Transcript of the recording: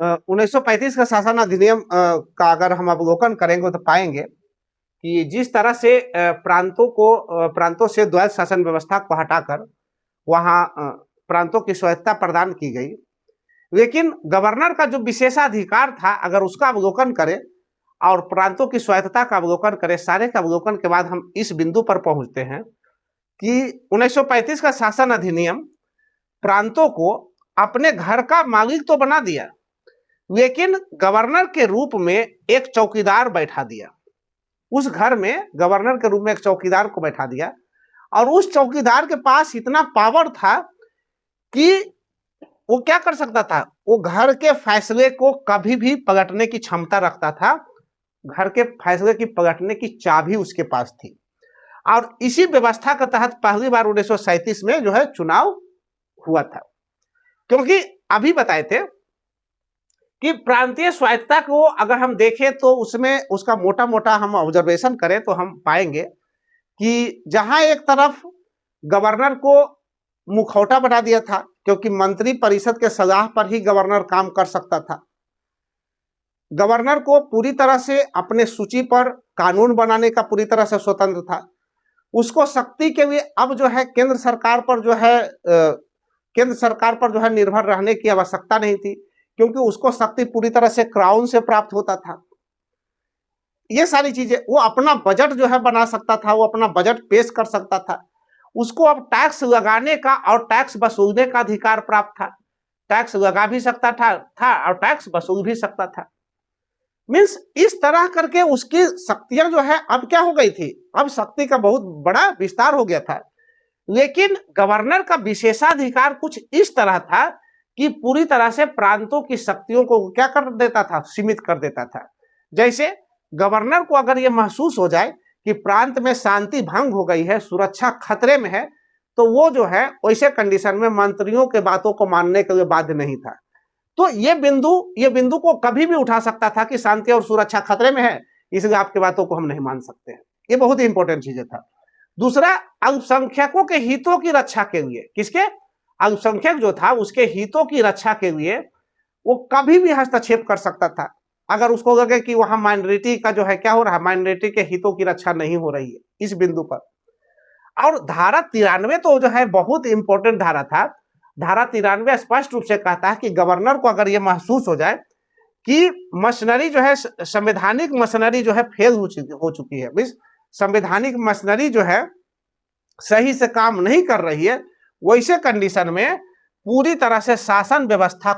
1935 का शासन अधिनियम का अगर हम अवलोकन करेंगे तो पाएंगे कि जिस तरह से प्रांतों से द्वैध शासन व्यवस्था को हटाकर वहां प्रांतों की स्वायत्तता प्रदान की गई, लेकिन गवर्नर का जो विशेषाधिकार था अगर उसका अवलोकन करें और प्रांतों की स्वायत्तता का अवलोकन करें, सारे का अवलोकन के बाद हम इस बिंदु पर पहुंचते हैं कि 1935 का शासन अधिनियम प्रांतों को अपने घर का मालिक तो बना दिया, लेकिन गवर्नर के रूप में एक चौकीदार बैठा दिया। उस घर में गवर्नर के रूप में एक चौकीदार को बैठा दिया और उस चौकीदार के पास इतना पावर था कि वो क्या कर सकता था, वो घर के फैसले को कभी भी पलटने की क्षमता रखता था। घर के फैसले की पलटने की चाबी उसके पास थी और इसी व्यवस्था के तहत पहली बार 1937 में जो है चुनाव हुआ था। क्योंकि अभी बताए थे कि प्रांतीय स्वायत्तता को अगर हम देखें तो उसमें उसका मोटा मोटा हम ऑब्जर्वेशन करें तो हम पाएंगे कि जहां एक तरफ गवर्नर को मुखौटा बना दिया था, क्योंकि मंत्री परिषद के सलाह पर ही गवर्नर काम कर सकता था। गवर्नर को पूरी तरह से अपने सूची पर कानून बनाने का पूरी तरह से स्वतंत्र था। उसको शक्ति के लिए अब जो है केंद्र सरकार पर जो है निर्भर रहने की आवश्यकता नहीं थी, क्योंकि उसको शक्ति पूरी तरह से क्राउन से प्राप्त होता था। ये सारी चीजें वो अपना बजट जो है बना सकता था, वो अपना बजट पेश कर सकता था। उसको अब टैक्स लगाने का और टैक्स वसूलने का अधिकार प्राप्त था। टैक्स लगा भी सकता था और टैक्स वसूल भी सकता था। मीन्स इस तरह करके उसकी शक्तियां जो है अब क्या हो गई थी, अब शक्ति का बहुत बड़ा विस्तार हो गया था। लेकिन गवर्नर का विशेषाधिकार कुछ इस तरह था कि पूरी तरह से प्रांतों की शक्तियों को क्या कर देता था, सीमित कर देता था। जैसे गवर्नर को अगर यह महसूस हो जाए कि प्रांत में शांति भंग हो गई है, सुरक्षा खतरे में है, तो वो जो है वैसे कंडीशन में मंत्रियों के बातों को मानने के लिए बाध्य नहीं था। तो ये बिंदु को कभी भी उठा सकता था कि शांति और सुरक्षा खतरे में है, इसलिए आपकी बातों को हम नहीं मान सकते हैं। ये बहुत ही इंपॉर्टेंट चीज था। दूसरा, अल्पसंख्यकों के हितों की रक्षा के लिए, किसके, अल्पसंख्यक जो था उसके हितों की रक्षा के लिए वो कभी भी हस्तक्षेप कर सकता था। अगर उसको लगे कि वहां माइनॉरिटी का जो है क्या हो रहा है, माइनॉरिटी के हितों की रक्षा नहीं हो रही है इस बिंदु पर। और धारा 93 तो जो है बहुत इंपॉर्टेंट धारा था। धारा 93 स्पष्ट रूप से कहता है कि गवर्नर को अगर यह महसूस हो जाए कि मशीनरी जो है, संवैधानिक मशीनरी जो है फेल हो चुकी है, मींस संवैधानिक मशीनरी जो है सही से काम नहीं कर रही है, वैसे कंडीशन में पूरी तरह से शासन व्यवस्था